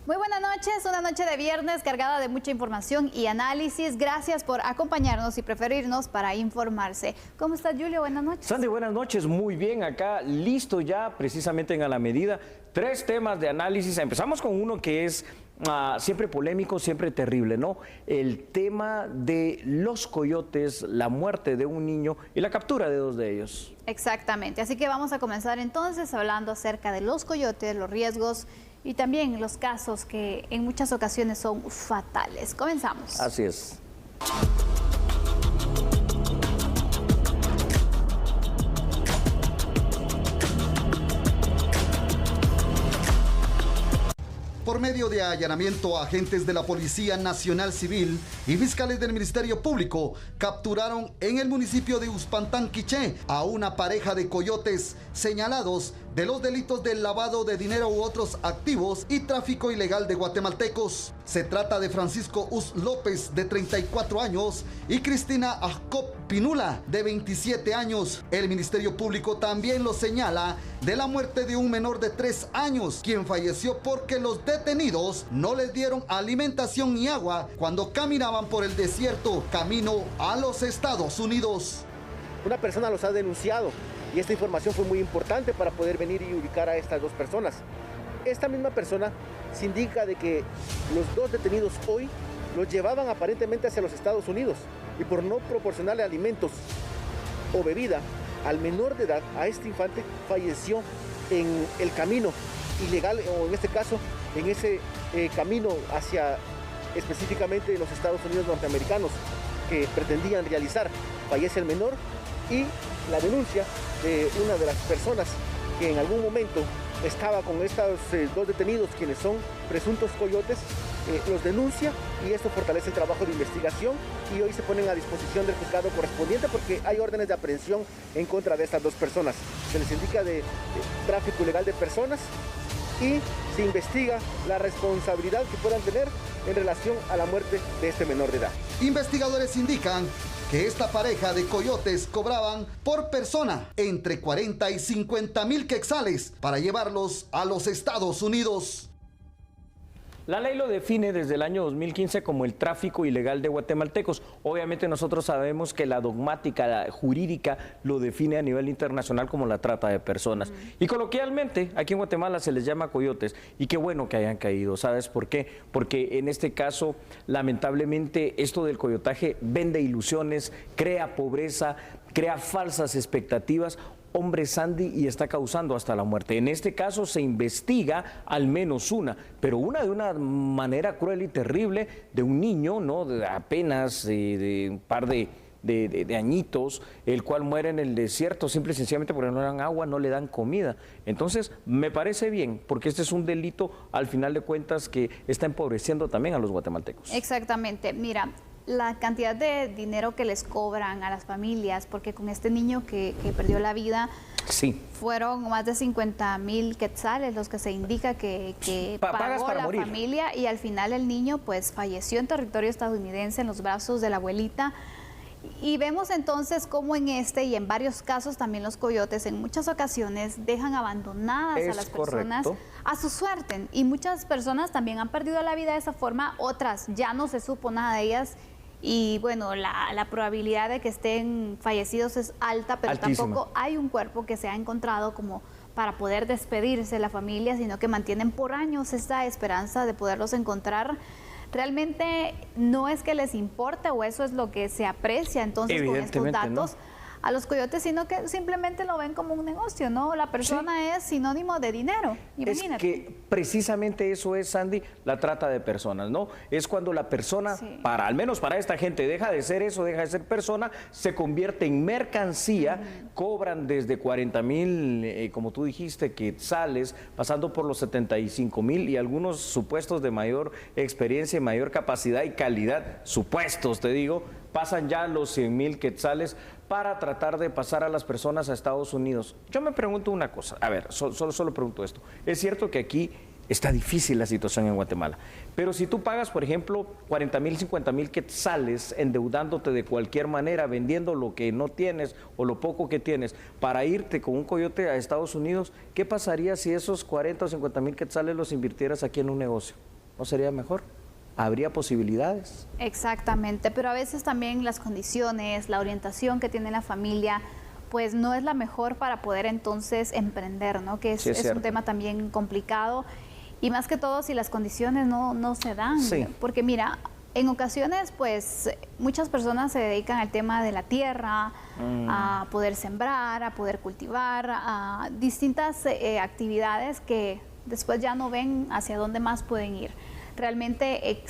Muy buenas noches, una noche de viernes cargada de mucha información y análisis. Gracias por acompañarnos y preferirnos para informarse. ¿Cómo estás, Julio? Buenas noches. Sandy, buenas noches. Muy bien, acá listo ya precisamente en A la Medida. 3 temas de análisis. Empezamos con uno que es siempre polémico, siempre terrible, ¿no? El tema de los coyotes, la muerte de un niño y la captura de 2 de ellos. Exactamente, así que vamos a comenzar entonces hablando acerca de los coyotes, los riesgos y también los casos que en muchas ocasiones son fatales. Comenzamos. Así es. Por medio de allanamiento, agentes de la Policía Nacional Civil y fiscales del Ministerio Público capturaron en el municipio de Uspantán, Quiché, a una pareja de coyotes señalados de los delitos de lavado de dinero u otros activos y tráfico ilegal de guatemaltecos. Se trata de Francisco Us López, de 34 años, y Cristina Ajcop Pinula, de 27 años. El Ministerio Público también lo señala de la muerte de un menor de 3 años, quien falleció porque los detenidos no les dieron alimentación y agua cuando caminaban por el desierto camino a los Estados Unidos. Una persona los ha denunciado y esta información fue muy importante para poder venir y ubicar a estas 2 personas. Esta misma persona se indica de que los 2 detenidos hoy los llevaban aparentemente hacia los Estados Unidos y por no proporcionarle alimentos o bebida al menor de edad, a este infante, falleció en el camino ilegal, o en este caso en ese camino hacia específicamente los Estados Unidos norteamericanos que pretendían realizar. Fallece el menor y la denuncia de una de las personas que en algún momento estaba con estos 2 detenidos, quienes son presuntos coyotes, los denuncia y esto fortalece el trabajo de investigación y hoy se ponen a disposición del juzgado correspondiente porque hay órdenes de aprehensión en contra de estas 2 personas. Se les indica de tráfico ilegal de personas y se investiga la responsabilidad que puedan tener en relación a la muerte de este menor de edad. Investigadores indican que esta pareja de coyotes cobraban por persona entre 40 y 50 mil quetzales para llevarlos a los Estados Unidos. La ley lo define desde el año 2015 como el tráfico ilegal de guatemaltecos. Obviamente nosotros sabemos que la dogmática la jurídica lo define a nivel internacional como la trata de personas. Y coloquialmente aquí en Guatemala se les llama coyotes. Y qué bueno que hayan caído. ¿Sabes por qué? Porque en este caso, lamentablemente, esto del coyotaje vende ilusiones, crea pobreza, crea falsas expectativas. Hombre, Sandy, y está causando hasta la muerte. En este caso se investiga al menos una, pero una de una manera cruel y terrible de un niño, ¿no? De apenas de un par de añitos, el cual muere en el desierto simple y sencillamente porque no le dan agua, no le dan comida. Entonces, me parece bien, porque este es un delito, al final de cuentas, que está empobreciendo también a los guatemaltecos. Exactamente. Mira, la cantidad de dinero que les cobran a las familias, porque con este niño que perdió la vida, sí, fueron más de 50,000 quetzales los que se indica que pagó la familia, y al final el niño pues falleció en territorio estadounidense en los brazos de la abuelita. Y vemos entonces cómo en este y en varios casos también los coyotes en muchas ocasiones dejan abandonadas a las personas a su suerte, y muchas personas también han perdido la vida de esa forma, otras ya no se supo nada de ellas. Y bueno, la probabilidad de que estén fallecidos es alta, pero altísima. Tampoco hay un cuerpo que se ha encontrado como para poder despedirse de la familia, sino que mantienen por años esta esperanza de poderlos encontrar. Realmente no es que les importe, o eso es lo que se aprecia entonces con estos datos, ¿no?, a los coyotes, sino que simplemente lo ven como un negocio, ¿no? La persona sí es sinónimo de dinero, imagínate. Es que precisamente eso es, Sandy, la trata de personas, ¿no? Es cuando la persona, sí, al menos para esta gente, deja de ser eso, deja de ser persona, se convierte en mercancía, cobran desde 40,000, como tú dijiste, quetzales, pasando por los 75,000 y algunos supuestos de mayor experiencia, mayor capacidad y calidad, supuestos, te digo, pasan ya los 100,000 quetzales para tratar de pasar a las personas a Estados Unidos. Yo me pregunto una cosa, a ver, solo pregunto esto. Es cierto que aquí está difícil la situación en Guatemala. Pero si tú pagas, por ejemplo, 40,000, 50,000 quetzales endeudándote de cualquier manera, vendiendo lo que no tienes o lo poco que tienes para irte con un coyote a Estados Unidos, ¿qué pasaría si esos 40 o 50,000 quetzales los invirtieras aquí en un negocio? ¿No sería mejor? ¿Habría posibilidades? Exactamente, pero a veces también las condiciones, la orientación que tiene la familia, pues no es la mejor para poder entonces emprender, ¿no? Que Sí, es un tema también complicado. Y más que todo si las condiciones no se dan, sí. Porque mira, en ocasiones pues muchas personas se dedican al tema de la tierra, a poder sembrar, a poder cultivar, a distintas actividades que después ya no ven hacia dónde más pueden ir. Realmente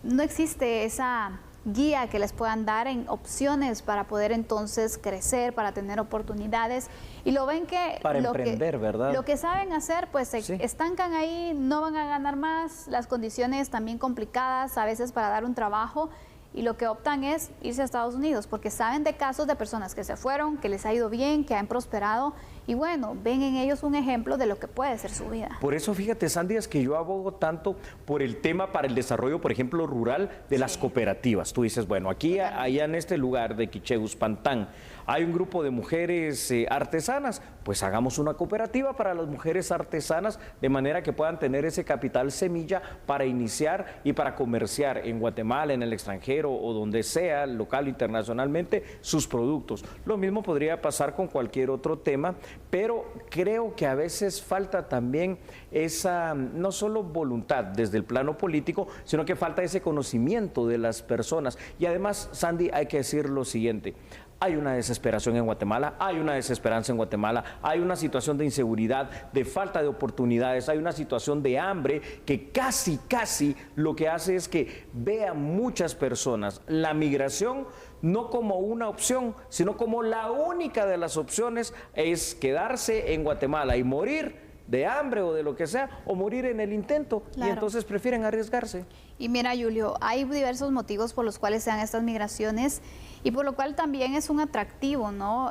no existe esa guía que les puedan dar en opciones para poder entonces crecer, para tener oportunidades, y lo ven que para emprender, ¿verdad? Lo que saben hacer pues se estancan ahí, no van a ganar más, las condiciones también complicadas a veces para dar un trabajo, y lo que optan es irse a Estados Unidos porque saben de casos de personas que se fueron, que les ha ido bien, que han prosperado, y bueno, ven en ellos un ejemplo de lo que puede ser su vida. Por eso, fíjate, Sandy, es que yo abogo tanto por el tema para el desarrollo, por ejemplo, rural de las cooperativas. Tú dices, bueno, aquí, allá en este lugar de Quiché, Uspantán, hay un grupo de mujeres artesanas, pues hagamos una cooperativa para las mujeres artesanas de manera que puedan tener ese capital semilla para iniciar y para comerciar en Guatemala, en el extranjero o donde sea, local o internacionalmente, sus productos. Lo mismo podría pasar con cualquier otro tema, pero creo que a veces falta también esa, no solo voluntad desde el plano político, sino que falta ese conocimiento de las personas. Y además, Sandy, hay que decir lo siguiente. Hay una desesperación en Guatemala, hay una desesperanza en Guatemala, hay una situación de inseguridad, de falta de oportunidades, hay una situación de hambre que casi lo que hace es que vean muchas personas la migración no como una opción, sino como la única de las opciones es quedarse en Guatemala y morir de hambre o de lo que sea, o morir en el intento, y entonces prefieren arriesgarse. Y mira, Julio, hay diversos motivos por los cuales se dan estas migraciones y por lo cual también es un atractivo, ¿no?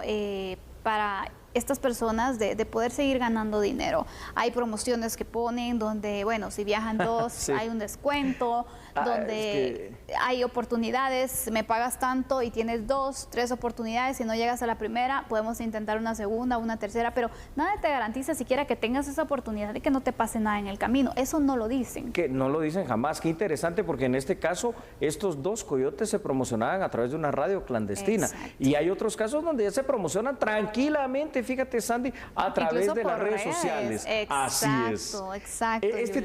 Para estas personas de poder seguir ganando dinero. Hay promociones que ponen donde, bueno, si viajan dos hay un descuento, donde hay oportunidades, me pagas tanto y tienes 2, 3 oportunidades, si no llegas a la primera podemos intentar una segunda, una tercera, pero nada te garantiza siquiera que tengas esa oportunidad de que no te pase nada en el camino. Eso no lo dicen. Que no lo dicen jamás. Qué interesante, porque en este caso estos dos coyotes se promocionaban a través de una radio clandestina. Exacto. Y hay otros casos donde ya se promocionan tranquilamente, fíjate, Sandy, a través de las redes sociales. Exacto, así es. Exacto. Este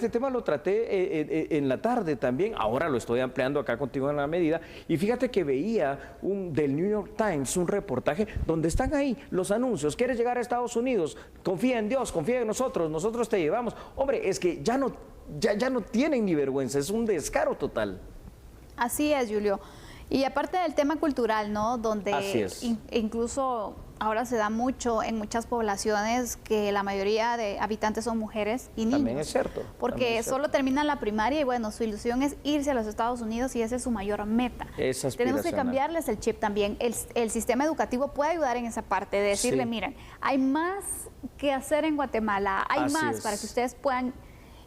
tema lo traté en la tarde también, ahora lo estoy ampliando acá contigo en la medida, y fíjate que veía del New York Times un reportaje donde están ahí los anuncios. ¿Quieres llegar a Estados Unidos? Confía en Dios, confía en nosotros te llevamos. Hombre, es que ya no tienen ni vergüenza, es un descaro total. Así es, Julio. Y aparte del tema cultural, ¿no? Donde incluso ahora se da mucho en muchas poblaciones que la mayoría de habitantes son mujeres y niños. También es cierto. Porque solo terminan la primaria y bueno, su ilusión es irse a los Estados Unidos y esa es su mayor meta. Tenemos que cambiarles el chip también. El sistema educativo puede ayudar en esa parte, de decirle, miren, hay más que hacer en Guatemala, hay más para que ustedes puedan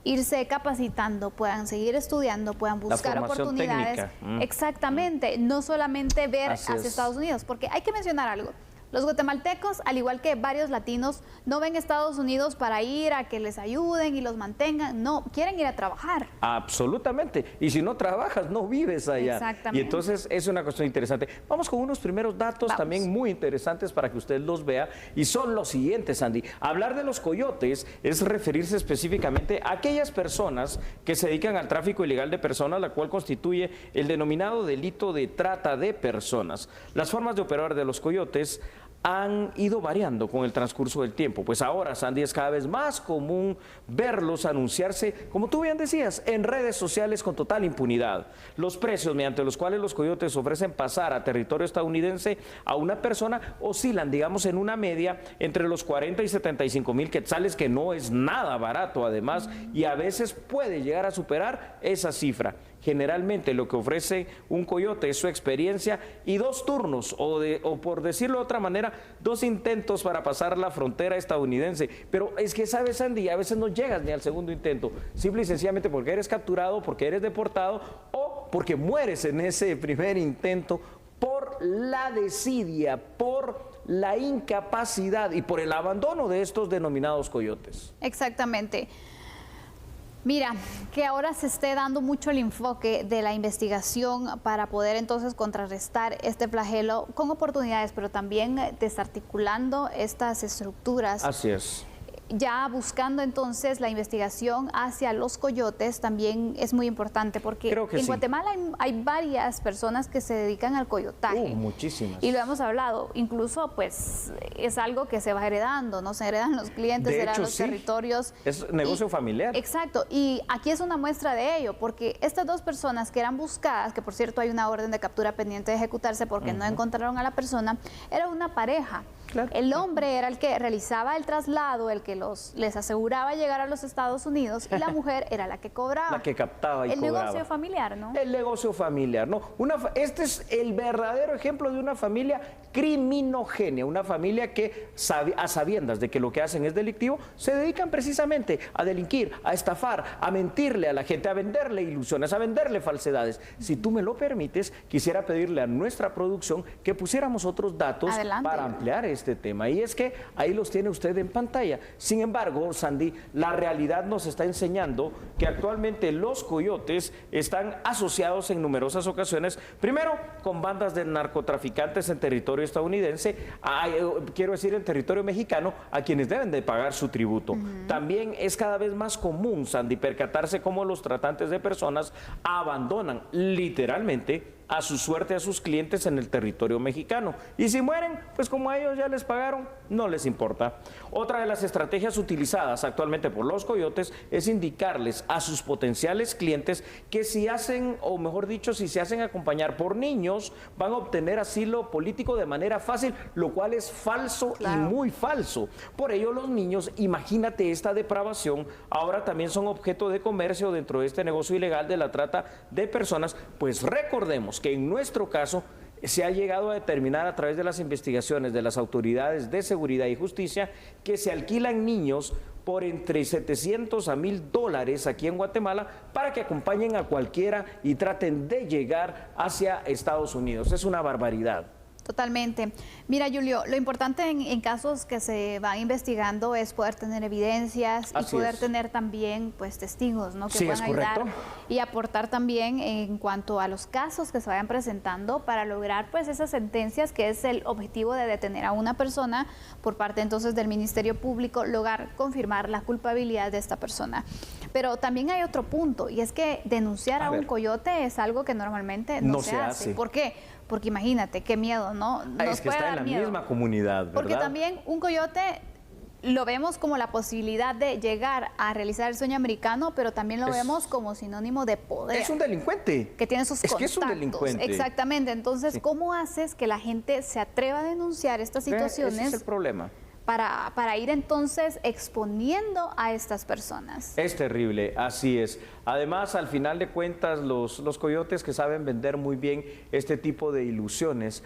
irse capacitando, puedan seguir estudiando, puedan buscar oportunidades. Exactamente, no solamente ver hacia Estados Unidos, porque hay que mencionar algo. Los guatemaltecos, al igual que varios latinos, no ven Estados Unidos para ir a que les ayuden y los mantengan. No, quieren ir a trabajar. Absolutamente. Y si no trabajas, no vives allá. Exactamente. Y entonces es una cuestión interesante. Vamos con unos primeros datos también muy interesantes para que usted los vea. Y son los siguientes, Andy. Hablar de los coyotes es referirse específicamente a aquellas personas que se dedican al tráfico ilegal de personas, la cual constituye el denominado delito de trata de personas. Las formas de operar de los coyotes han ido variando con el transcurso del tiempo. Pues ahora, Sandy, es cada vez más común verlos anunciarse, como tú bien decías, en redes sociales con total impunidad. Los precios mediante los cuales los coyotes ofrecen pasar a territorio estadounidense a una persona oscilan, digamos, en una media entre los 40 y 75,000 quetzales, que no es nada barato además, y a veces puede llegar a superar esa cifra. Generalmente lo que ofrece un coyote es su experiencia y 2 turnos, o por decirlo de otra manera, 2 intentos para pasar la frontera estadounidense. Pero es que, ¿sabes, Andy? A veces no llegas ni al segundo intento, simple y sencillamente porque eres capturado, porque eres deportado o porque mueres en ese primer intento por la desidia, por la incapacidad y por el abandono de estos denominados coyotes. Exactamente. Mira, que ahora se esté dando mucho el enfoque de la investigación para poder entonces contrarrestar este flagelo con oportunidades, pero también desarticulando estas estructuras. Así es. Ya buscando entonces la investigación hacia los coyotes también es muy importante, porque en Guatemala hay varias personas que se dedican al coyotaje. Muchísimas. Y lo hemos hablado, incluso pues es algo que se va heredando, ¿no? Se heredan los clientes, se heredan los territorios. Es negocio familiar. Exacto, y aquí es una muestra de ello, porque estas 2 personas que eran buscadas, que por cierto hay una orden de captura pendiente de ejecutarse porque no encontraron a la persona, era una pareja. Claro. El hombre era el que realizaba el traslado, el que les aseguraba llegar a los Estados Unidos, y la mujer era la que cobraba. La que captaba y cobraba. El negocio familiar, ¿no? El negocio familiar, ¿no? Este es el verdadero ejemplo de una familia criminogénea, una familia que a sabiendas de que lo que hacen es delictivo, se dedican precisamente a delinquir, a estafar, a mentirle a la gente, a venderle ilusiones, a venderle falsedades. Si tú me lo permites, quisiera pedirle a nuestra producción que pusiéramos otros datos para ampliar este tema, y es que ahí los tiene usted en pantalla. Sin embargo, Sandy, la realidad nos está enseñando que actualmente los coyotes están asociados en numerosas ocasiones, primero con bandas de narcotraficantes en territorio estadounidense, quiero decir en territorio mexicano, a quienes deben de pagar su tributo. También es cada vez más común, Sandy, percatarse cómo los tratantes de personas abandonan literalmente a su suerte a sus clientes en el territorio mexicano. Y si mueren, pues como a ellos ya les pagaron, no les importa. Otra de las estrategias utilizadas actualmente por los coyotes es indicarles a sus potenciales clientes que si hacen, o mejor dicho, si se hacen acompañar por niños, van a obtener asilo político de manera fácil, lo cual es falso y muy falso. Por ello, los niños, imagínate esta depravación, ahora también son objeto de comercio dentro de este negocio ilegal de la trata de personas. Pues recordemos que en nuestro caso se ha llegado a determinar a través de las investigaciones de las autoridades de seguridad y justicia que se alquilan niños por entre 700 a $1,000 aquí en Guatemala para que acompañen a cualquiera y traten de llegar hacia Estados Unidos. Es una barbaridad. Totalmente. Mira, Julio, lo importante en casos que se van investigando es poder tener evidencias y poder tener también pues testigos, ¿no? Que puedan ayudar y aportar también en cuanto a los casos que se vayan presentando para lograr pues esas sentencias, que es el objetivo de detener a una persona por parte entonces del Ministerio Público, lograr confirmar la culpabilidad de esta persona. Pero también hay otro punto, y es que denunciar a un coyote es algo que normalmente no se hace. ¿Por qué? Porque imagínate, qué miedo, ¿no? Es que está en la misma comunidad, ¿verdad? Porque también un coyote lo vemos como la posibilidad de llegar a realizar el sueño americano, pero también lo vemos como sinónimo de poder. Es un delincuente. Que tiene sus contactos. Es que es un delincuente. Exactamente. Entonces, ¿cómo haces que la gente se atreva a denunciar estas situaciones? Ese es el problema. Para ir entonces exponiendo a estas personas. Es terrible, así es. Además, al final de cuentas, los coyotes que saben vender muy bien este tipo de ilusiones,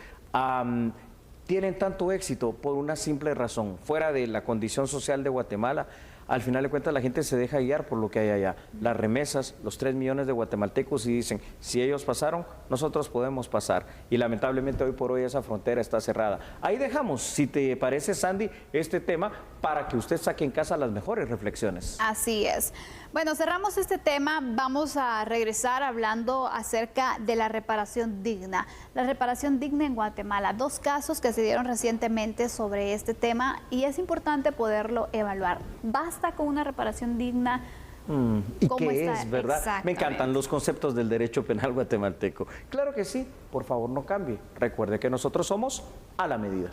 tienen tanto éxito por una simple razón. Fuera de la condición social de Guatemala, al final de cuentas la gente se deja guiar por lo que hay allá. Las remesas, los 3 millones de guatemaltecos, y dicen, si ellos pasaron, nosotros podemos pasar. Y lamentablemente hoy por hoy esa frontera está cerrada. Ahí dejamos, si te parece, Sandy, este tema para que usted saque en casa las mejores reflexiones. Así es. Bueno, cerramos este tema. Vamos a regresar hablando acerca de la reparación digna. La reparación digna en Guatemala. 2 casos que se dieron recientemente sobre este tema y es importante poderlo evaluar. ¿Basta con una reparación digna? ¿Y qué es, verdad? Me encantan los conceptos del derecho penal guatemalteco. Claro que sí, por favor no cambie. Recuerde que nosotros somos a la medida.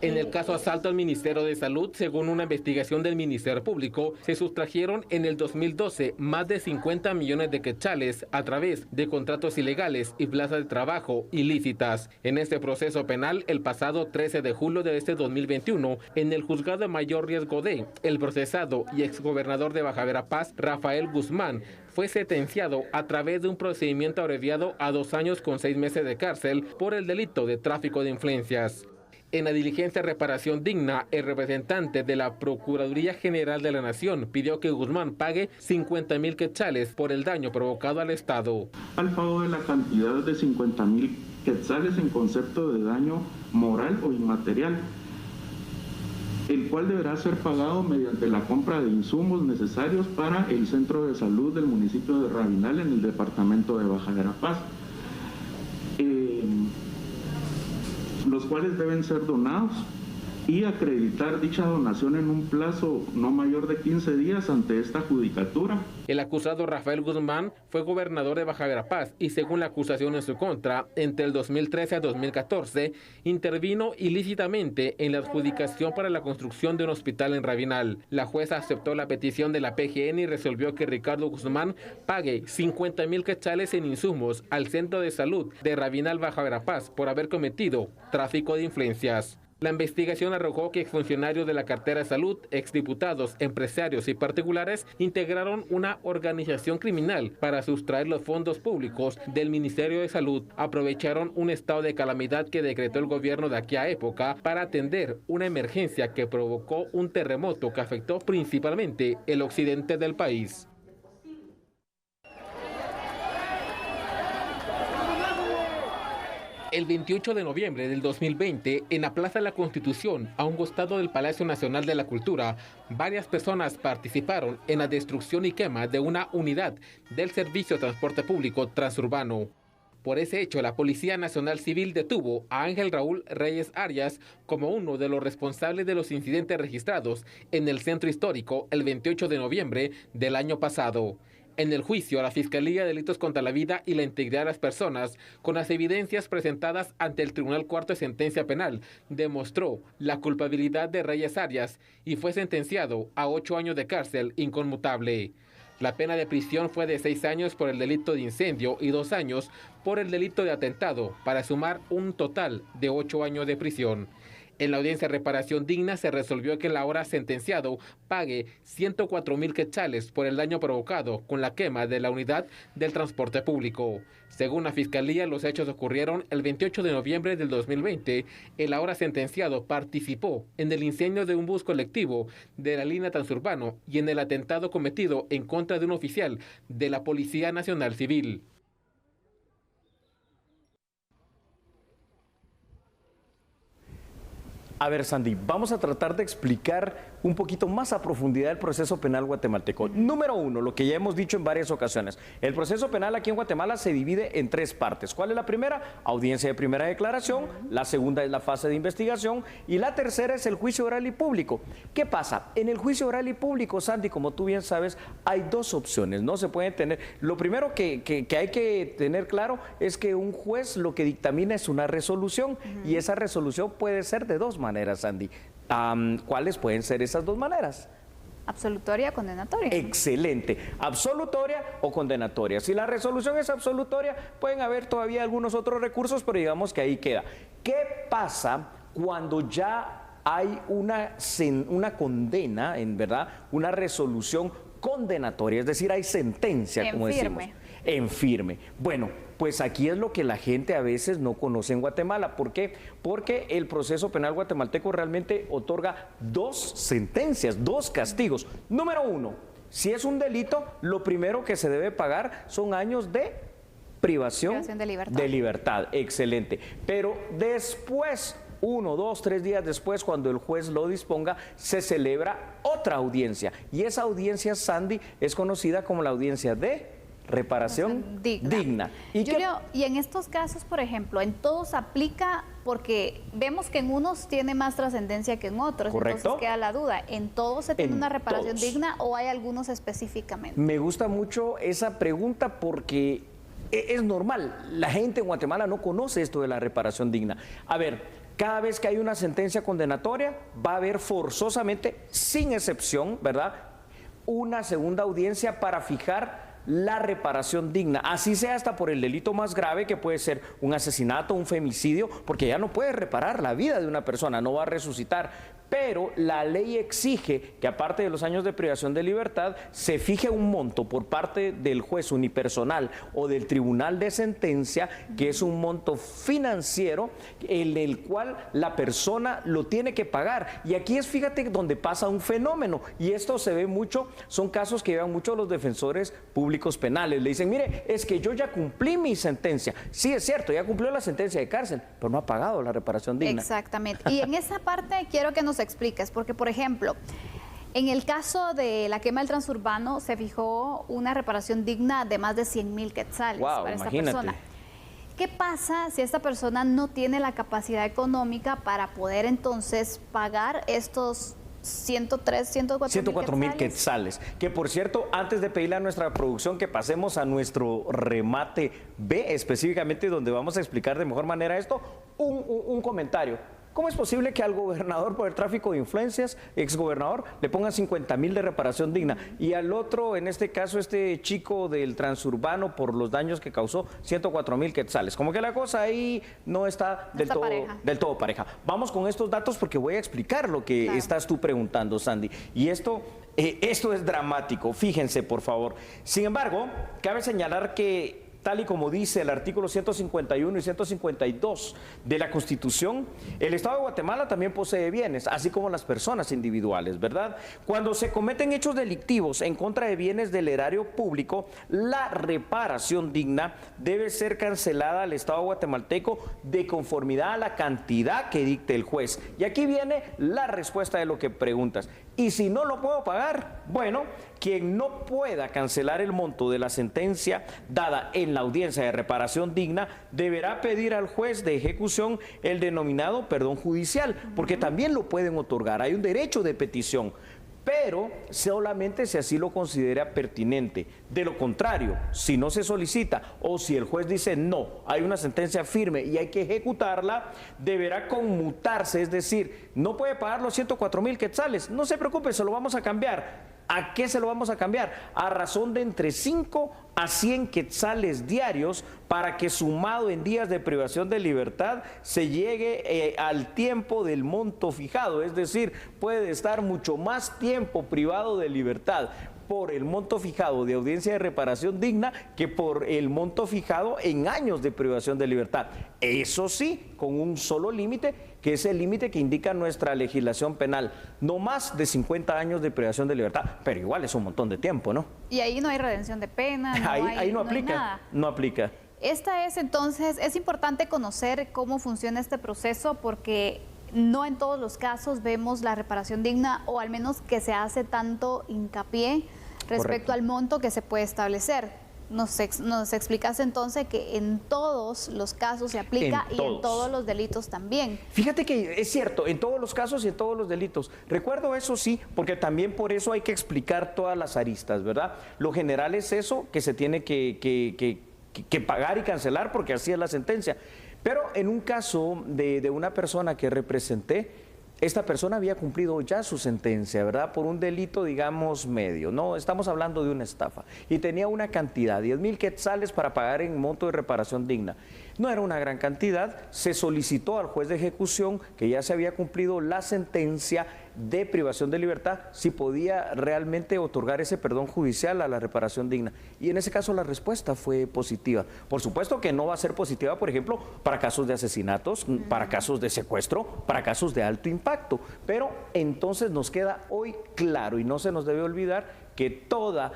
En el caso asalto al Ministerio de Salud, según una investigación del Ministerio Público, se sustrajeron en el 2012 más de 50 millones de quetzales a través de contratos ilegales y plazas de trabajo ilícitas. En este proceso penal, el pasado 13 de julio de este 2021, en el juzgado de mayor riesgo de el procesado y exgobernador de Baja Verapaz, Rafael Guzmán, fue sentenciado a través de un procedimiento abreviado a 2 años con 6 meses de cárcel por el delito de tráfico de influencias. En la diligencia de reparación digna, el representante de la Procuraduría General de la Nación pidió que Guzmán pague 50,000 quetzales por el daño provocado al Estado. Al pago de la cantidad de 50,000 quetzales en concepto de daño moral o inmaterial, el cual deberá ser pagado mediante la compra de insumos necesarios para el centro de salud del municipio de Rabinal en el departamento de Baja Verapaz, los cuales deben ser donados y acreditar dicha donación en un plazo no mayor de 15 días ante esta judicatura. El acusado Rafael Guzmán fue gobernador de Baja Verapaz y, según la acusación en su contra, entre el 2013 a 2014 intervino ilícitamente en la adjudicación para la construcción de un hospital en Rabinal. La jueza aceptó la petición de la PGN y resolvió que Ricardo Guzmán pague 50,000 quetzales en insumos al centro de salud de Rabinal, Baja Verapaz, por haber cometido tráfico de influencias. La investigación arrojó que exfuncionarios de la cartera de salud, exdiputados, empresarios y particulares integraron una organización criminal para sustraer los fondos públicos del Ministerio de Salud. Aprovecharon un estado de calamidad que decretó el gobierno de aquella época para atender una emergencia que provocó un terremoto que afectó principalmente el occidente del país. El 28 de noviembre del 2020, en la Plaza de la Constitución, a un costado del Palacio Nacional de la Cultura, varias personas participaron en la destrucción y quema de una unidad del Servicio de Transporte Público Transurbano. Por ese hecho, la Policía Nacional Civil detuvo a Ángel Raúl Reyes Arias como uno de los responsables de los incidentes registrados en el centro histórico el 28 de noviembre del año pasado. En el juicio, la Fiscalía de Delitos contra la Vida y la Integridad de las Personas, con las evidencias presentadas ante el Tribunal Cuarto de Sentencia Penal, demostró la culpabilidad de Reyes Arias y fue sentenciado a 8 años de cárcel inconmutable. La pena de prisión fue de 6 años por el delito de incendio y 2 años por el delito de atentado, para sumar un total de 8 años de prisión. En la audiencia de reparación digna se resolvió que el ahora sentenciado pague 104,000 quetzales por el daño provocado con la quema de la unidad del transporte público. Según la Fiscalía, los hechos ocurrieron el 28 de noviembre del 2020. El ahora sentenciado participó en el incendio de un bus colectivo de la línea Transurbano y en el atentado cometido en contra de un oficial de la Policía Nacional Civil. A ver, Sandy, vamos a tratar de explicar un poquito más a profundidad el proceso penal guatemalteco. Número 1, lo que ya hemos dicho en varias ocasiones. El proceso penal aquí en Guatemala se divide en 3 partes. ¿Cuál es la primera? Audiencia de primera declaración. La segunda es la fase de investigación. Y la tercera es el juicio oral y público. ¿Qué pasa? En el juicio oral y público, Sandy, como tú bien sabes, hay 2 opciones. No se pueden tener. Lo primero que hay que tener claro es que un juez lo que dictamina es una resolución. Y esa resolución puede ser de 2 maneras, Sandy. ¿Cuáles pueden ser esas 2 maneras? Absolutoria o condenatoria. Excelente. Absolutoria o condenatoria. Si la resolución es absolutoria, pueden haber todavía algunos otros recursos, pero digamos que ahí queda. ¿Qué pasa cuando ya hay una condena, en verdad, una resolución condenatoria? Es decir, hay sentencia, como decimos. En firme. Bueno, pues aquí es lo que la gente a veces no conoce en Guatemala. ¿Por qué? Porque el proceso penal guatemalteco realmente otorga 2 sentencias, 2 castigos. Número 1, si es un delito, lo primero que se debe pagar son años de privación de libertad. Excelente. Pero después, 1, 2, 3 días después, cuando el juez lo disponga, se celebra otra audiencia. Y esa audiencia, Sandy, es conocida como la audiencia de reparación digna. Julio, y en estos casos, por ejemplo, ¿en todos aplica? Porque vemos que en unos tiene más trascendencia que en otros. Correcto. Entonces queda la duda, ¿en todos se tiene una reparación digna o hay algunos específicamente? Me gusta mucho esa pregunta porque es normal, la gente en Guatemala no conoce esto de la reparación digna. A ver, Cada vez que hay una sentencia condenatoria, va a haber forzosamente, sin excepción, ¿verdad?, una segunda audiencia para fijar la reparación digna, así sea hasta por el delito más grave, que puede ser un asesinato, un femicidio, porque ya no puede reparar la vida de una persona, no va a resucitar. Pero la ley exige que, aparte de los años de privación de libertad, se fije un monto por parte del juez unipersonal o del tribunal de sentencia, que es un monto financiero en el cual la persona lo tiene que pagar. Y aquí es, fíjate, donde pasa un fenómeno, y esto se ve mucho, son casos que llevan mucho los defensores públicos penales. Le dicen, mire, es que yo ya cumplí mi sentencia. Sí, es cierto, ya cumplió la sentencia de cárcel, pero no ha pagado la reparación digna. Exactamente. Y en esa parte quiero que nos expliques, porque por ejemplo, en el caso de la quema del transurbano se fijó una reparación digna de más de 100,000 quetzales para esta persona. ¿Qué pasa si esta persona no tiene la capacidad económica para poder entonces pagar estos 104,000 quetzales? Que por cierto, antes de pedirle a nuestra producción que pasemos a nuestro remate B, específicamente donde vamos a explicar de mejor manera esto, un comentario. ¿Cómo es posible que al gobernador por el tráfico de influencias, exgobernador, le pongan 50,000 de reparación digna? Y al otro, en este caso, este chico del transurbano, por los daños que causó, 104,000 quetzales. Como que la cosa ahí no está del todo pareja. Vamos con estos datos porque voy a explicar lo que estás tú preguntando, Sandy. Y esto es dramático, fíjense por favor. Sin embargo, cabe señalar que, tal y como dice el artículo 151 y 152 de la Constitución, el Estado de Guatemala también posee bienes, así como las personas individuales, ¿verdad? Cuando se cometen hechos delictivos en contra de bienes del erario público, la reparación digna debe ser cancelada al Estado guatemalteco de conformidad a la cantidad que dicte el juez. Y aquí viene la respuesta de lo que preguntas. Y si no lo puedo pagar, bueno, quien no pueda cancelar el monto de la sentencia dada en la audiencia de reparación digna deberá pedir al juez de ejecución el denominado perdón judicial, porque también lo pueden otorgar, hay un derecho de petición, pero solamente si así lo considera pertinente. De lo contrario, si no se solicita o si el juez dice no, hay una sentencia firme y hay que ejecutarla, deberá conmutarse, es decir, no puede pagar los 104,000 quetzales, no se preocupe, se lo vamos a cambiar. ¿A qué se lo vamos a cambiar? A razón de entre 5 a 100 quetzales diarios, para que sumado en días de privación de libertad se llegue al tiempo del monto fijado, es decir, puede estar mucho más tiempo privado de libertad por el monto fijado de audiencia de reparación digna que por el monto fijado en años de privación de libertad. Eso sí, con un solo límite, que es el límite que indica nuestra legislación penal, no más de 50 años de privación de libertad, pero igual es un montón de tiempo, ¿no? Y ahí no hay redención de pena, ahí no aplica, no aplica. Esta es entonces, es importante conocer cómo funciona este proceso, porque no en todos los casos vemos la reparación digna, o al menos que se hace tanto hincapié respecto al monto que se puede establecer. Nos explicas entonces que en todos los casos se aplica y en todos los delitos también. Fíjate que es cierto, en todos los casos y en todos los delitos. Recuerdo eso sí, porque también por eso hay que explicar todas las aristas, ¿verdad? Lo general es eso que se tiene que pagar y cancelar, porque así es la sentencia. Pero en un caso de una persona que representé, esta persona había cumplido ya su sentencia, ¿verdad? Por un delito, digamos, medio, ¿no? Estamos hablando de una estafa. Y tenía una cantidad, 10,000 quetzales para pagar en monto de reparación digna. No era una gran cantidad, se solicitó al juez de ejecución, que ya se había cumplido la sentencia de privación de libertad, si podía realmente otorgar ese perdón judicial a la reparación digna. Y en ese caso la respuesta fue positiva. Por supuesto que no va a ser positiva, por ejemplo, para casos de asesinatos, para casos de secuestro, para casos de alto impacto. Pero entonces nos queda hoy claro, y no se nos debe olvidar, que toda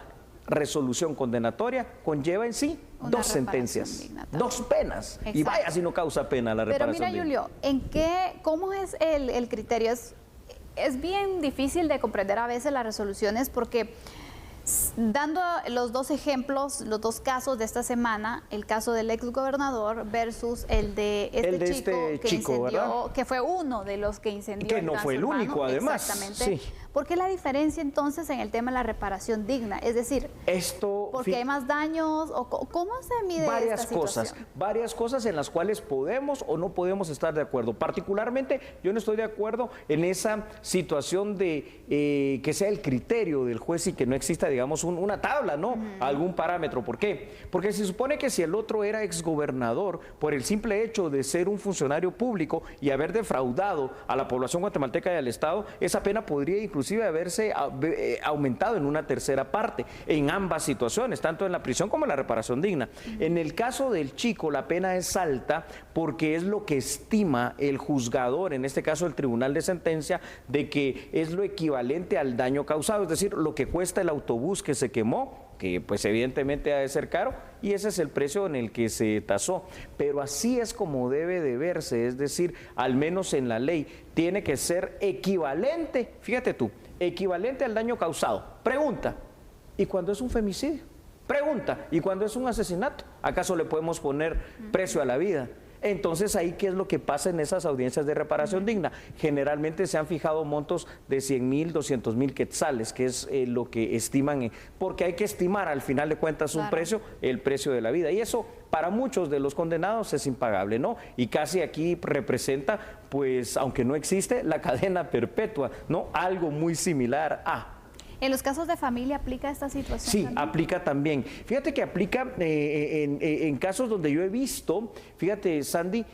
resolución condenatoria conlleva en sí dos sentencias, dos penas. Exacto. Y vaya si no causa pena la reparación. Pero mira, Julio, ¿cómo es el criterio? Es bien difícil de comprender a veces las resoluciones, porque dando los dos ejemplos, los dos casos de esta semana, el caso del exgobernador versus el de este chico que incendió, que fue uno de los que incendió. Que no fue el único, además. Exactamente. Sí. ¿Por qué la diferencia entonces en el tema de la reparación digna? Es decir, ¿porque hay más daños? ¿O cómo se mide esta situación? Varias cosas en las cuales podemos o no podemos estar de acuerdo. Particularmente, yo no estoy de acuerdo en esa situación de que sea el criterio del juez y que no exista, digamos, una tabla, ¿no? Algún parámetro. ¿Por qué? Porque se supone que si el otro era exgobernador, por el simple hecho de ser un funcionario público y haber defraudado a la población guatemalteca y al Estado, esa pena podría inclusive haberse aumentado en una tercera parte, en ambas situaciones, tanto en la prisión como en la reparación digna. En el caso del chico, la pena es alta porque es lo que estima el juzgador, en este caso el tribunal de sentencia, de que es lo equivalente al daño causado, es decir, lo que cuesta el autobús que se quemó, que pues evidentemente ha de ser caro, y ese es el precio en el que se tasó. Pero así es como debe de verse, es decir, al menos en la ley, tiene que ser equivalente, fíjate tú, equivalente al daño causado. Pregunta, ¿y cuando es un femicidio? Pregunta, ¿y cuando es un asesinato? ¿Acaso le podemos poner precio a la vida? Entonces, ahí, ¿qué es lo que pasa en esas audiencias de reparación digna? Generalmente se han fijado montos de 100,000, 200,000 quetzales, que es lo que estiman, porque hay que estimar al final de cuentas un precio, el precio de la vida. Y eso, para muchos de los condenados, es impagable, ¿no? Y casi aquí representa, pues, aunque no existe, la cadena perpetua, ¿no? Algo muy similar a... ¿En los casos de familia aplica esta situación? Sí, también? aplica también. Fíjate que aplica en casos donde yo he visto, fíjate, Sandy,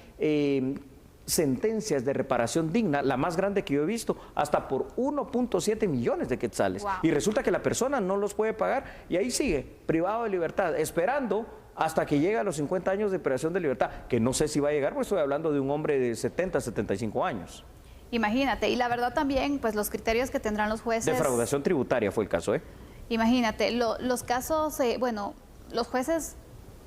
sentencias de reparación digna, la más grande que yo he visto, hasta por 1.7 millones de quetzales. Wow. Y resulta que la persona no los puede pagar y ahí sigue, privado de libertad, esperando hasta que llegue a los 50 años de privación de libertad, que no sé si va a llegar, porque estoy hablando de un hombre de 70, 75 años. Imagínate, y la verdad también, pues los criterios que tendrán los jueces... Defraudación tributaria fue el caso, ¿eh? Imagínate, los casos, bueno, los jueces,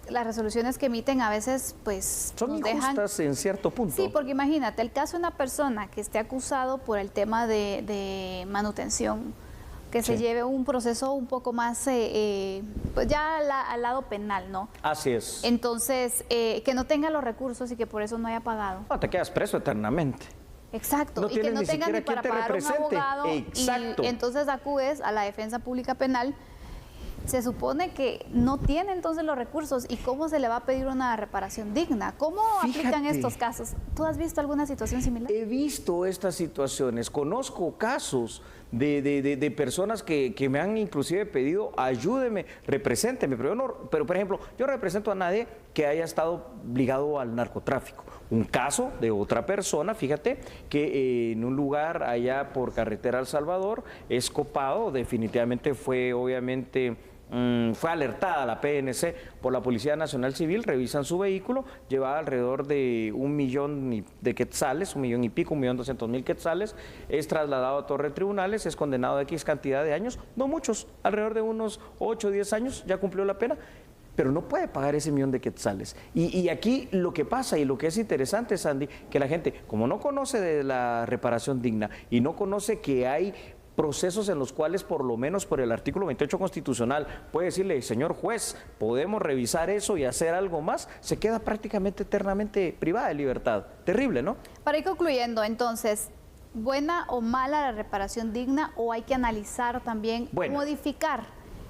las resoluciones que emiten a veces, pues... Son injustas en cierto punto. Sí, porque imagínate, el caso de una persona que esté acusado por el tema de manutención, que se lleve un proceso un poco más, pues ya al lado penal, ¿no? Así es. Entonces, que no tenga los recursos y que por eso no haya pagado. No, te quedas preso eternamente. Exacto, no y que no tengan ni para pagar un abogado. Exacto. Y entonces acudes a la defensa pública penal. Se supone que no tiene entonces los recursos. ¿Y cómo se le va a pedir una reparación digna? ¿Cómo aplican estos casos? ¿Tú has visto alguna situación similar? He visto estas situaciones, conozco casos de personas que me han inclusive pedido, ayúdeme, represénteme, pero por ejemplo, yo no represento a nadie que haya estado ligado al narcotráfico. Un caso de otra persona, fíjate, que en un lugar allá por carretera El Salvador es copado, definitivamente fue obviamente... fue alertada la PNC por la Policía Nacional Civil, revisan su vehículo, llevaba alrededor de 1 millón de quetzales, 1 millón y pico, 1.200.000 quetzales, es trasladado a Torre de Tribunales, es condenado a X cantidad de años, no muchos, alrededor de unos 8 o 10 años, ya cumplió la pena, pero no puede pagar ese 1 millón de quetzales. Y aquí lo que pasa y lo que es interesante, Sandy, que la gente, como no conoce de la reparación digna y no conoce que hay procesos en los cuales, por lo menos por el artículo 28 constitucional, puede decirle, señor juez, podemos revisar eso y hacer algo más, se queda prácticamente eternamente privada de libertad. Terrible, ¿no? Para ir concluyendo, entonces, ¿buena o mala la reparación digna o hay que analizar también, modificar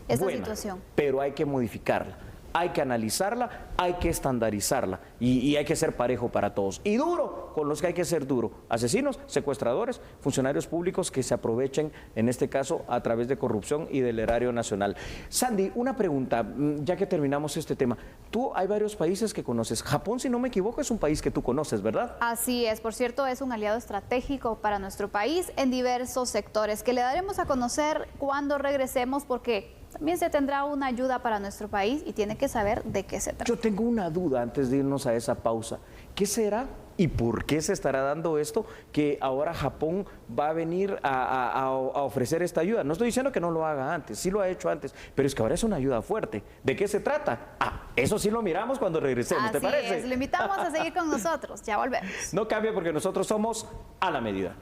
esta situación? Pero hay que modificarla. Hay que analizarla, hay que estandarizarla y hay que ser parejo para todos. Y duro con los que hay que ser duro. Asesinos, secuestradores, funcionarios públicos que se aprovechen, en este caso, a través de corrupción y del erario nacional. Sandy, una pregunta, ya que terminamos este tema. Tú hay varios países que conoces. Japón, si no me equivoco, es un país que tú conoces, ¿verdad? Así es. Por cierto, es un aliado estratégico para nuestro país en diversos sectores, que le daremos a conocer cuando regresemos, porque también se tendrá una ayuda para nuestro país y tiene que saber de qué se trata. Yo tengo una duda antes de irnos a esa pausa. ¿Qué será y por qué se estará dando esto que ahora Japón va a venir a ofrecer esta ayuda? No estoy diciendo que no lo haga antes, sí lo ha hecho antes, pero es que ahora es una ayuda fuerte. ¿De qué se trata? Eso sí lo miramos cuando regresemos, ¿te parece? Así es, lo invitamos a seguir con nosotros, ya volvemos. No cambie porque nosotros somos a la medida.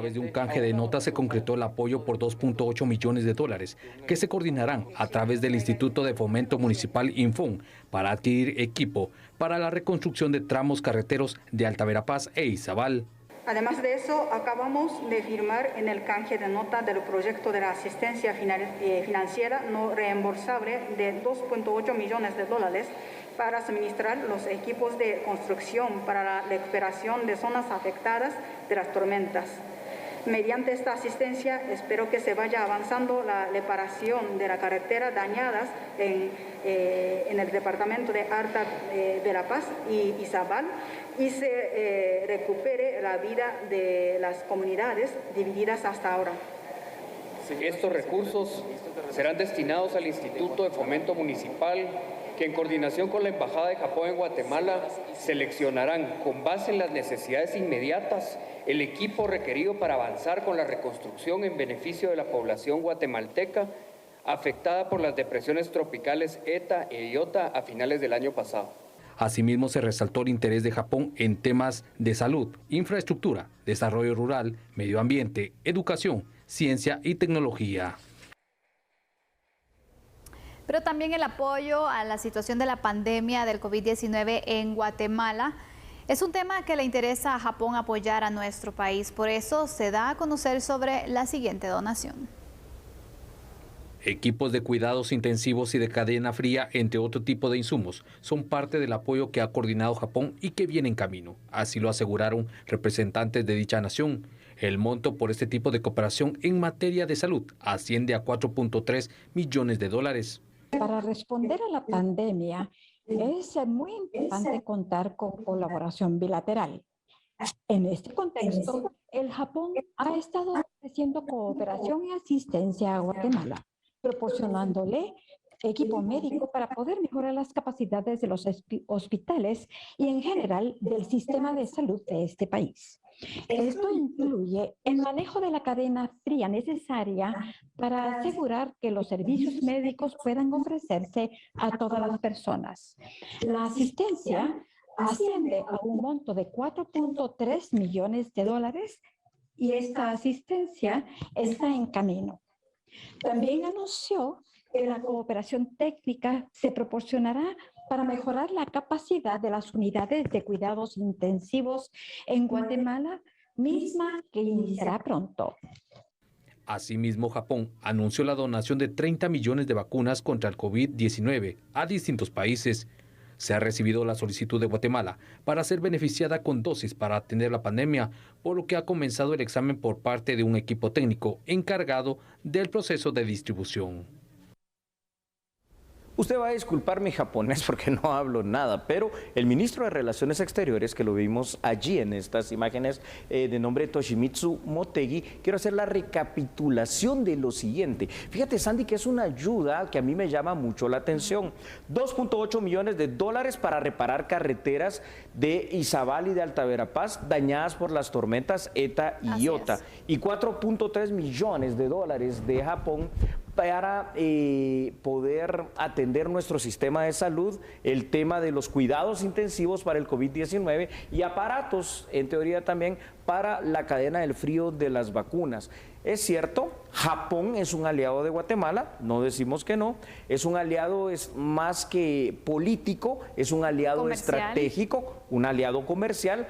través de un canje de notas se concretó el apoyo por 2.8 millones de dólares que se coordinarán a través del Instituto de Fomento Municipal Infon para adquirir equipo para la reconstrucción de tramos carreteros de Alta Verapaz e Izabal. Además de eso, acabamos de firmar en el canje de nota del proyecto de la asistencia financiera no reembolsable de 2.8 millones de dólares para suministrar los equipos de construcción para la recuperación de zonas afectadas de las tormentas. Mediante esta asistencia espero que se vaya avanzando la reparación de la carretera dañadas en el departamento de Alta Verapaz y Izabal y se recupere la vida de las comunidades divididas hasta ahora. Estos recursos serán destinados al Instituto de Fomento Municipal, que en coordinación con la Embajada de Japón en Guatemala seleccionarán, con base en las necesidades inmediatas, el equipo requerido para avanzar con la reconstrucción en beneficio de la población guatemalteca afectada por las depresiones tropicales ETA e IOTA a finales del año pasado. Asimismo, se resaltó el interés de Japón en temas de salud, infraestructura, desarrollo rural, medio ambiente, educación, ciencia y tecnología. Pero también el apoyo a la situación de la pandemia del COVID-19 en Guatemala es un tema que le interesa a Japón apoyar a nuestro país. Por eso se da a conocer sobre la siguiente donación. Equipos de cuidados intensivos y de cadena fría, entre otro tipo de insumos, son parte del apoyo que ha coordinado Japón y que viene en camino. Así lo aseguraron representantes de dicha nación. El monto por este tipo de cooperación en materia de salud asciende a 4.3 millones de dólares. Para responder a la pandemia, es muy importante contar con colaboración bilateral. En este contexto, el Japón ha estado ofreciendo cooperación y asistencia a Guatemala, proporcionándole equipo médico para poder mejorar las capacidades de los hospitales y en general del sistema de salud de este país. Esto incluye el manejo de la cadena fría necesaria para asegurar que los servicios médicos puedan ofrecerse a todas las personas. La asistencia asciende a un monto de 4.3 millones de dólares y esta asistencia está en camino. También anunció que la cooperación técnica se proporcionará para mejorar la capacidad de las unidades de cuidados intensivos en Guatemala, misma que iniciará pronto. Asimismo, Japón anunció la donación de 30 millones de vacunas contra el COVID-19 a distintos países. Se ha recibido la solicitud de Guatemala para ser beneficiada con dosis para atender la pandemia, por lo que ha comenzado el examen por parte de un equipo técnico encargado del proceso de distribución. Usted va a disculpar mi japonés porque no hablo nada, pero el ministro de Relaciones Exteriores, que lo vimos allí en estas imágenes, de nombre Toshimitsu Motegi, quiero hacer la recapitulación de lo siguiente. Fíjate, Sandy, que es una ayuda que a mí me llama mucho la atención. 2.8 millones de dólares para reparar carreteras de Izabal y de Alta Verapaz dañadas por las tormentas ETA y IOTA. Y 4.3 millones de dólares de Japón para poder atender nuestro sistema de salud, el tema de los cuidados intensivos para el COVID-19 y aparatos, en teoría también, para la cadena del frío de las vacunas. Es cierto, Japón es un aliado de Guatemala, no decimos que no, es un aliado es más que político, es un aliado estratégico, un aliado comercial.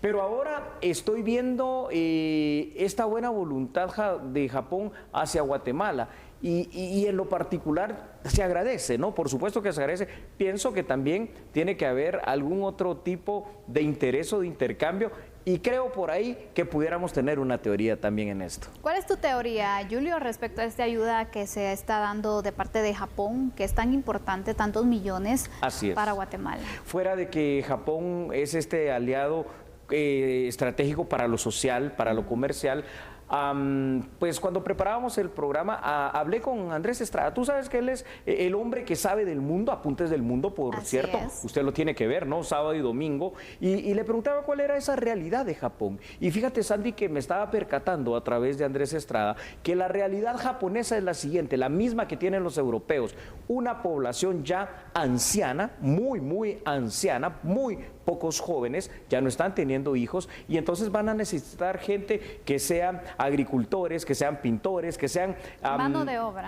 Pero ahora estoy viendo esta buena voluntad de Japón hacia Guatemala y en lo particular se agradece, ¿no? Por supuesto que se agradece. Pienso que también tiene que haber algún otro tipo de interés o de intercambio y creo por ahí que pudiéramos tener una teoría también en esto. ¿Cuál es tu teoría, Julio, respecto a esta ayuda que se está dando de parte de Japón, que es tan importante, tantos millones para Guatemala? Fuera de que Japón es este aliado estratégico para lo social, para lo comercial, pues cuando preparábamos el programa hablé con Andrés Estrada. Tú sabes que él es el hombre que sabe del mundo, Apuntes del Mundo, por cierto. Usted lo tiene que ver, ¿no? Sábado y domingo. Y le preguntaba cuál era esa realidad de Japón. Y fíjate, Sandy, que me estaba percatando a través de Andrés Estrada que la realidad japonesa es la siguiente, la misma que tienen los europeos. Una población ya anciana, muy anciana, muy pocos jóvenes ya no están teniendo hijos y entonces van a necesitar gente que sean agricultores, que sean pintores, que sean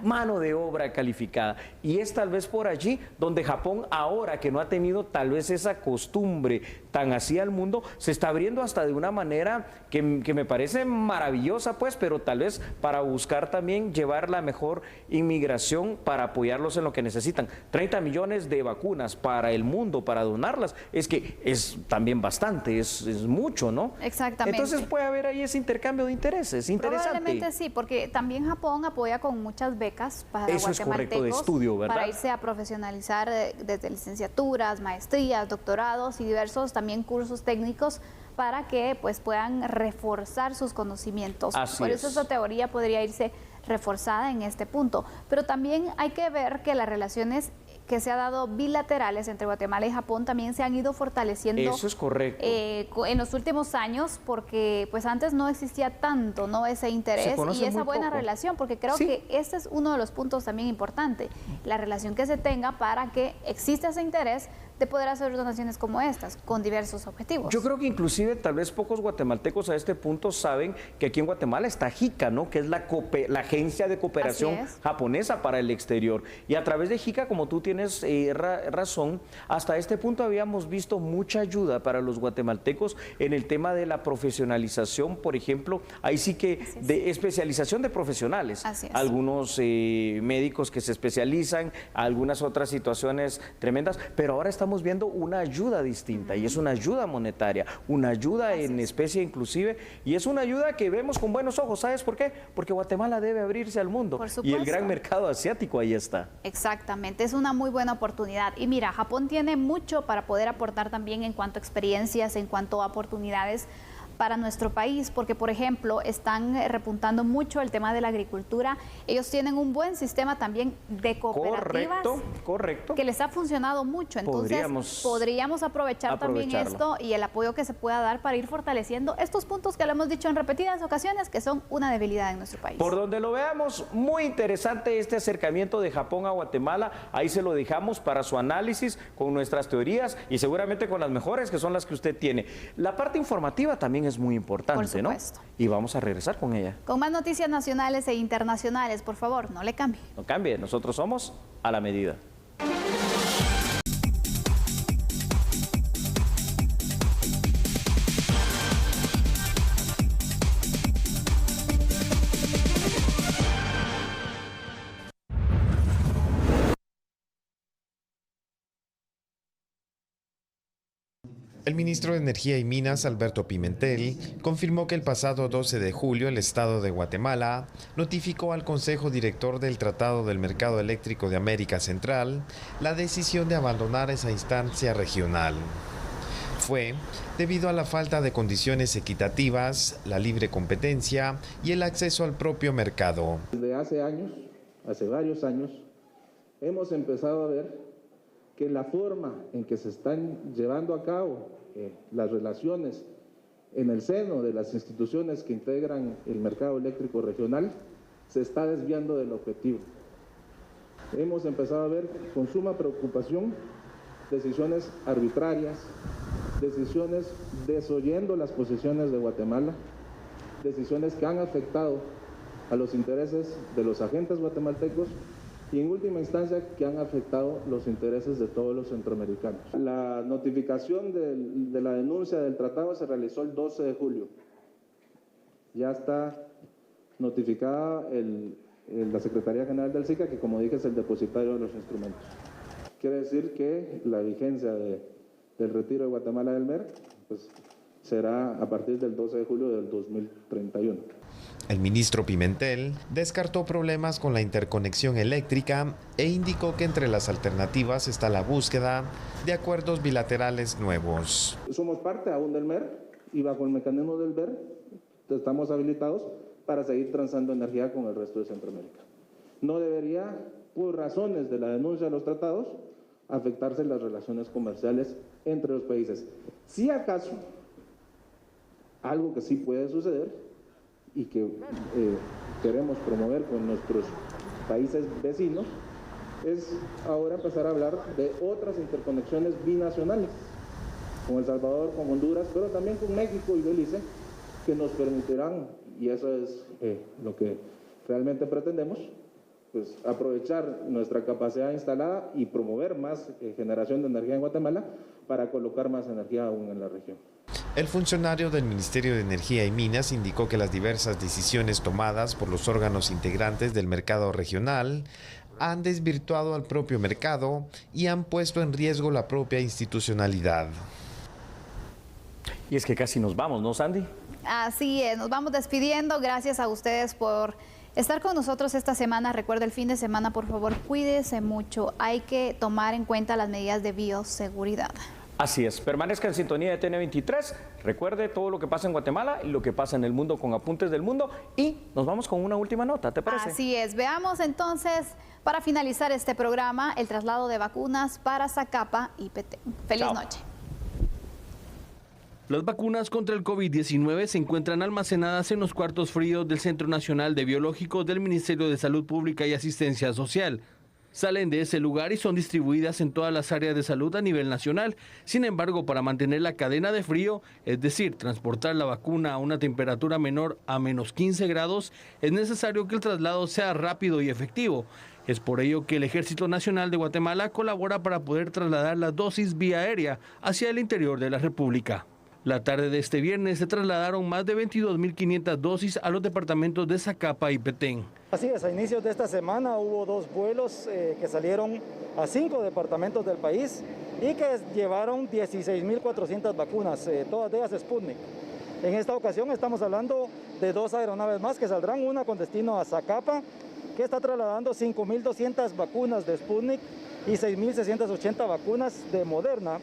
mano de obra calificada. Y es tal vez por allí donde Japón, ahora que no ha tenido tal vez esa costumbre tan así al mundo, se está abriendo hasta de una manera que me parece maravillosa, pues, pero tal vez para buscar también llevar la mejor inmigración para apoyarlos en lo que necesitan. 30 millones de vacunas para el mundo, para donarlas, es que es también bastante, es mucho, ¿no? Exactamente. Entonces puede haber ahí ese intercambio de intereses, interesante. Probablemente sí, porque también Japón apoya con muchas becas para Eso es correcto, de estudio, ¿verdad? Para irse a profesionalizar desde licenciaturas, maestrías, doctorados y diversos también cursos técnicos para que pues puedan reforzar sus conocimientos. Por eso esa teoría podría irse reforzada en este punto. Pero también hay que ver que las relaciones que se ha dado bilaterales entre Guatemala y Japón también se han ido fortaleciendo. Eso es correcto. En los últimos años, porque pues antes no existía tanto, ¿no?, ese interés y esa buena relación, porque creo que este es uno de los puntos también importante, la relación que se tenga para que exista ese interés de poder hacer donaciones como estas, con diversos objetivos. Yo creo que inclusive tal vez pocos guatemaltecos a este punto saben que aquí en Guatemala está JICA, ¿no?, que es la Agencia de Cooperación Japonesa para el Exterior. Y a través de JICA, como tú tienes razón, hasta este punto habíamos visto mucha ayuda para los guatemaltecos en el tema de la profesionalización, por ejemplo, ahí sí que de especialización de profesionales. Algunos médicos que se especializan, algunas otras situaciones tremendas, pero ahora estamos viendo una ayuda distinta y es una ayuda monetaria, una ayuda en especie inclusive, y es una ayuda que vemos con buenos ojos. ¿Sabes por qué? Porque Guatemala debe abrirse al mundo y el gran mercado asiático ahí está. Exactamente, es una muy buena oportunidad. Y mira, Japón tiene mucho para poder aportar también en cuanto a experiencias, en cuanto a oportunidades para nuestro país, porque por ejemplo están repuntando mucho el tema de la agricultura. Ellos tienen un buen sistema también de cooperativas correcto, que les ha funcionado mucho, entonces podríamos aprovechar también esto y el apoyo que se pueda dar para ir fortaleciendo estos puntos que lo hemos dicho en repetidas ocasiones que son una debilidad en nuestro país. Por donde lo veamos, muy interesante este acercamiento de Japón a Guatemala. Ahí se lo dejamos para su análisis con nuestras teorías y seguramente con las mejores, que son las que usted tiene. La parte informativa también es muy importante, ¿no? Y vamos a regresar con ella. Con más noticias nacionales e internacionales, por favor, no le cambie. No cambie, nosotros somos A la Medida. El ministro de Energía y Minas, Alberto Pimentel, confirmó que el pasado 12 de julio el Estado de Guatemala notificó al Consejo Director del Tratado del Mercado Eléctrico de América Central la decisión de abandonar esa instancia regional. Fue debido a la falta de condiciones equitativas, la libre competencia y el acceso al propio mercado. Desde hace varios años, hemos empezado a ver que la forma en que se están llevando a cabo las relaciones en el seno de las instituciones que integran el mercado eléctrico regional se está desviando del objetivo. Hemos empezado a ver con suma preocupación decisiones arbitrarias, decisiones desoyendo las posiciones de Guatemala, decisiones que han afectado a los intereses de los agentes guatemaltecos y en última instancia que han afectado los intereses de todos los centroamericanos. La notificación de la denuncia del tratado se realizó el 12 de julio. Ya está notificada la Secretaría General del SICA, que como dije es el depositario de los instrumentos. Quiere decir que la vigencia del retiro de Guatemala del MER pues, será a partir del 12 de julio del 2031. El ministro Pimentel descartó problemas con la interconexión eléctrica e indicó que entre las alternativas está la búsqueda de acuerdos bilaterales nuevos. Somos parte aún del MER y bajo el mecanismo del MER estamos habilitados para seguir transando energía con el resto de Centroamérica. No debería, por razones de la denuncia de los tratados, afectarse las relaciones comerciales entre los países. Si acaso, algo que sí puede suceder, y que queremos promover con nuestros países vecinos, es ahora empezar a hablar de otras interconexiones binacionales con El Salvador, con Honduras, pero también con México y Belice, que nos permitirán, y eso es lo que realmente pretendemos, pues aprovechar nuestra capacidad instalada y promover más generación de energía en Guatemala para colocar más energía aún en la región. El funcionario del Ministerio de Energía y Minas indicó que las diversas decisiones tomadas por los órganos integrantes del mercado regional han desvirtuado al propio mercado y han puesto en riesgo la propia institucionalidad. Y es que casi nos vamos, ¿no, Sandy? Así es, nos vamos despidiendo. Gracias a ustedes por estar con nosotros esta semana. Recuerda, el fin de semana, por favor, cuídese mucho. Hay que tomar en cuenta las medidas de bioseguridad. Así es, permanezca en sintonía de TN23, recuerde todo lo que pasa en Guatemala y lo que pasa en el mundo con Apuntes del Mundo, y nos vamos con una última nota, ¿te parece? Así es, veamos entonces, para finalizar este programa, el traslado de vacunas para Zacapa y Petén. Feliz noche. Las vacunas contra el COVID-19 se encuentran almacenadas en los cuartos fríos del Centro Nacional de Biológicos del Ministerio de Salud Pública y Asistencia Social. Salen de ese lugar y son distribuidas en todas las áreas de salud a nivel nacional. Sin embargo, para mantener la cadena de frío, es decir, transportar la vacuna a una temperatura menor a menos 15 grados, es necesario que el traslado sea rápido y efectivo. Es por ello que el Ejército Nacional de Guatemala colabora para poder trasladar las dosis vía aérea hacia el interior de la República. La tarde de este viernes se trasladaron más de 22.500 dosis a los departamentos de Zacapa y Petén. Así es, a inicios de esta semana hubo 2 vuelos que salieron a 5 departamentos del país y que llevaron 16.400 vacunas, todas ellas Sputnik. En esta ocasión estamos hablando de 2 aeronaves más que saldrán, una con destino a Zacapa, que está trasladando 5.200 vacunas de Sputnik y 6.680 vacunas de Moderna.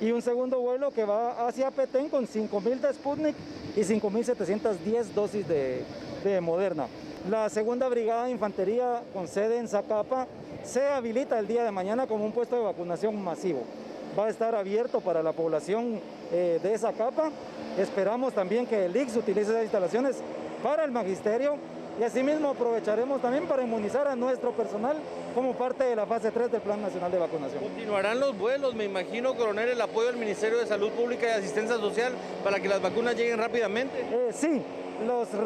Y un segundo vuelo que va hacia Petén con 5.000 de Sputnik y 5.710 dosis de Moderna. La segunda brigada de infantería con sede en Zacapa se habilita el día de mañana como un puesto de vacunación masivo. Va a estar abierto para la población de Zacapa. Esperamos también que el ICS utilice esas instalaciones para el magisterio. Y asimismo aprovecharemos también para inmunizar a nuestro personal como parte de la fase 3 del Plan Nacional de Vacunación. ¿Continuarán los vuelos, me imagino, coronel, el apoyo del Ministerio de Salud Pública y Asistencia Social para que las vacunas lleguen rápidamente? Sí,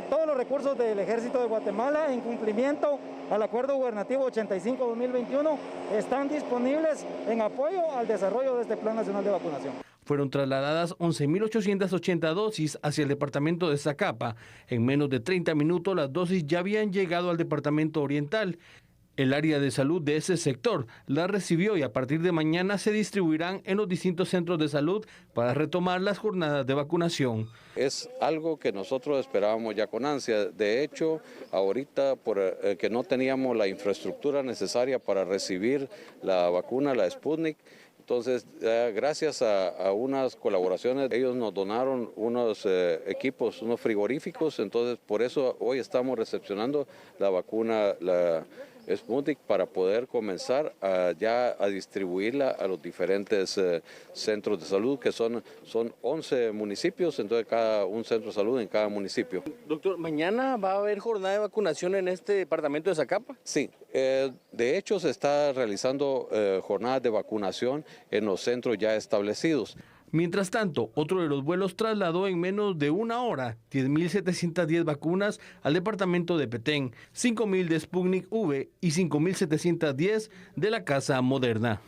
todos los recursos del Ejército de Guatemala en cumplimiento al Acuerdo Gubernativo 85-2021 están disponibles en apoyo al desarrollo de este Plan Nacional de Vacunación. Fueron trasladadas 11.880 dosis hacia el departamento de Zacapa. En menos de 30 minutos las dosis ya habían llegado al departamento oriental. El área de salud de ese sector la recibió y a partir de mañana se distribuirán en los distintos centros de salud para retomar las jornadas de vacunación. Es algo que nosotros esperábamos ya con ansia. De hecho, ahorita por que no teníamos la infraestructura necesaria para recibir la vacuna, la Sputnik, entonces, gracias a unas colaboraciones, ellos nos donaron unos equipos, unos frigoríficos, entonces por eso hoy estamos recepcionando la vacuna, la Sputnik, para poder comenzar a distribuirla a los diferentes centros de salud, que son 11 municipios, entonces un centro de salud en cada municipio. Doctor, ¿mañana va a haber jornada de vacunación en este departamento de Zacapa? Sí, de hecho se está realizando jornadas de vacunación en los centros ya establecidos. Mientras tanto, otro de los vuelos trasladó en menos de una hora 10.710 vacunas al departamento de Petén, 5.000 de Sputnik V y 5.710 de la Casa Moderna.